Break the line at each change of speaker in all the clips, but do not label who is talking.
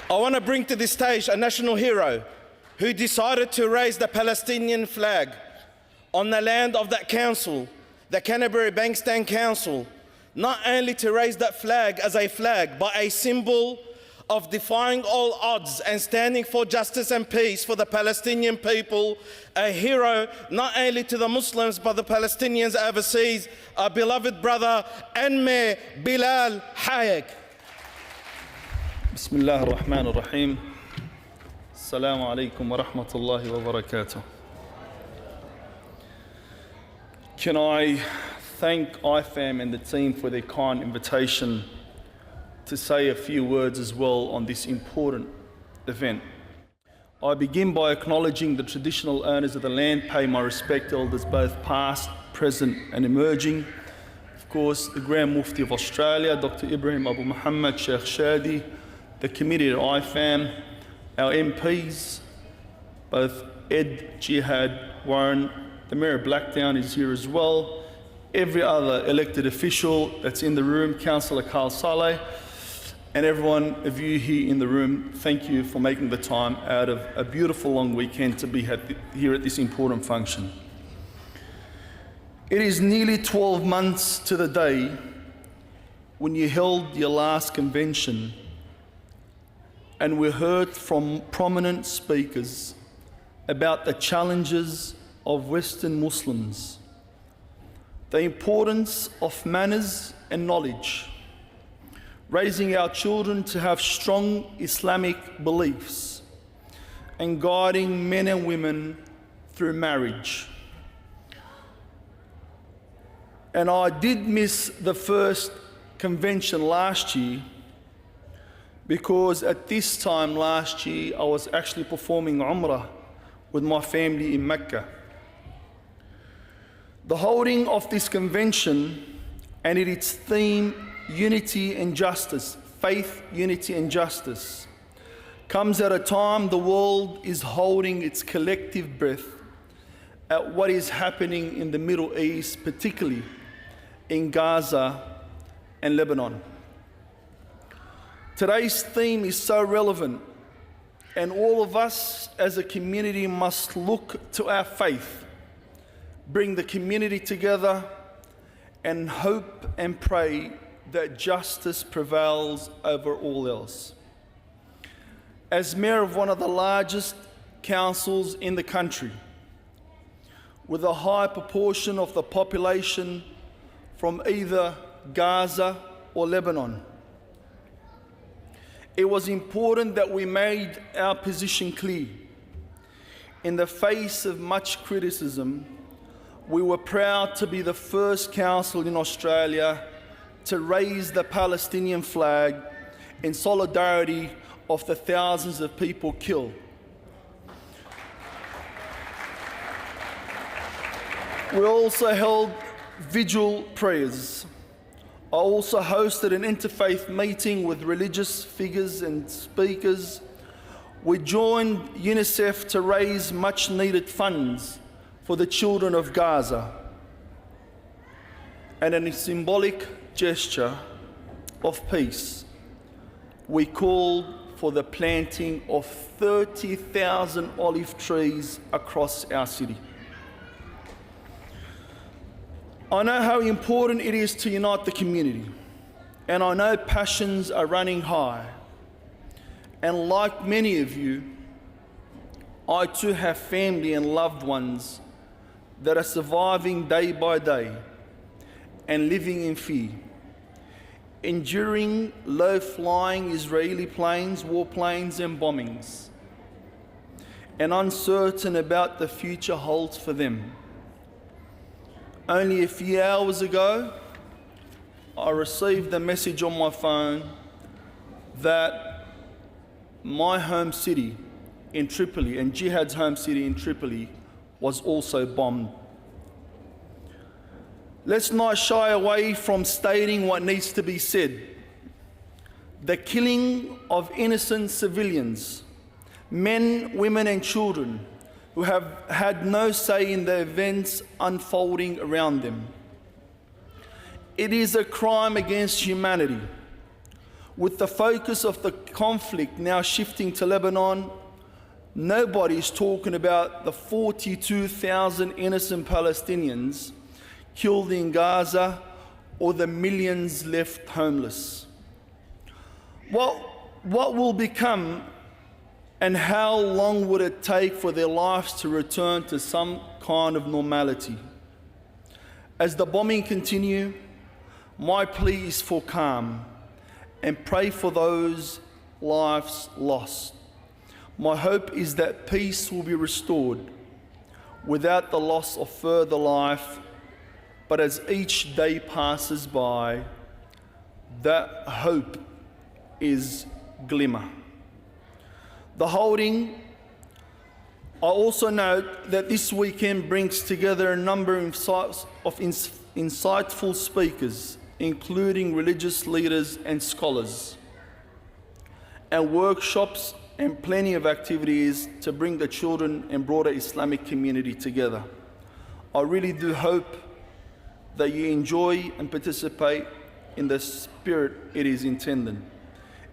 I want to bring to this stage a national hero who decided to raise the Palestinian flag on the land of that council, the Canterbury Bankstown Council, not only to raise that flag as a flag, but a symbol of defying all odds and standing for justice and peace for the Palestinian people, a hero not only to the Muslims but the Palestinians overseas, our beloved brother and mayor Bilal Hayek.
Bismillah ar-Rahman ar-Rahim. Assalamu alaikum wa rahmatullahi wa barakatuh. Can I thank IFAM and the team for their kind invitation to say a few words as well on this important event. I begin by acknowledging the traditional owners of the land, pay my respect to elders both past, present and emerging. Of course, the Grand Mufti of Australia, Dr. Ibrahim Abu Muhammad Sheikh Shadi, the committee at IFAM, our MPs, both Ed, Jihad, Warren, the Mayor of Blacktown is here as well, every other elected official that's in the room, Councillor Carl Saleh, and everyone of you here in the room, thank you for making the time out of a beautiful long weekend to be here at this important function. It is nearly 12 months to the day when you held your last convention, and we heard from prominent speakers about the challenges of Western Muslims, the importance of manners and knowledge, raising our children to have strong Islamic beliefs, and guiding men and women through marriage. And I did miss the first convention last year because at this time last year I was actually performing Umrah with my family in Mecca. The holding of this convention and its theme, unity and justice, faith, unity and justice, comes at a time the world is holding its collective breath at what is happening in the Middle East, particularly in Gaza and Lebanon. Today's theme is so relevant, and all of us as a community must look to our faith, bring the community together, and hope and pray that justice prevails over all else. As mayor of one of the largest councils in the country, with a high proportion of the population from either Gaza or Lebanon, it was important that we made our position clear. In the face of much criticism, we were proud to be the first council in Australia to raise the Palestinian flag in solidarity of the thousands of people killed. We also held vigil prayers. I also hosted an interfaith meeting with religious figures and speakers. We joined UNICEF to raise much needed funds for the children of Gaza. And in a symbolic gesture of peace, we called for the planting of 30,000 olive trees across our city. I know how important it is to unite the community, and I know passions are running high. And like many of you, I too have family and loved ones that are surviving day by day and living in fear, enduring low-flying Israeli planes, warplanes and bombings, and uncertain about the future holds for them. Only a few hours ago, I received a message on my phone that my home city in Tripoli and Jihad's home city in Tripoli was also bombed. Let's not shy away from stating what needs to be said. The killing of innocent civilians, men, women and children who have had no say in the events unfolding around them. It is a crime against humanity. With the focus of the conflict now shifting to Lebanon, nobody's talking about the 42,000 innocent Palestinians killed in Gaza or the millions left homeless. What will become and how long would it take for their lives to return to some kind of normality? As the bombing continue, my plea is for calm and pray for those lives lost. My hope is that peace will be restored without the loss of further life, but as each day passes by, that hope is glimmer. The holding, I also note that this weekend brings together a number of insightful speakers, including religious leaders and scholars, and workshops and plenty of activities to bring the children and broader Islamic community together. I really do hope that you enjoy and participate in the spirit it is intended.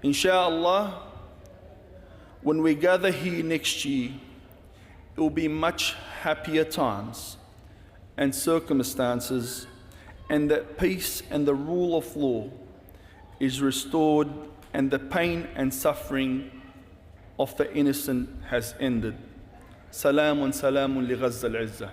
Inshallah, when we gather here next year, it will be much happier times and circumstances, and that peace and the rule of law is restored and the pain and suffering of the innocent has ended. Salamun salamun li Ghazza al-Izzah.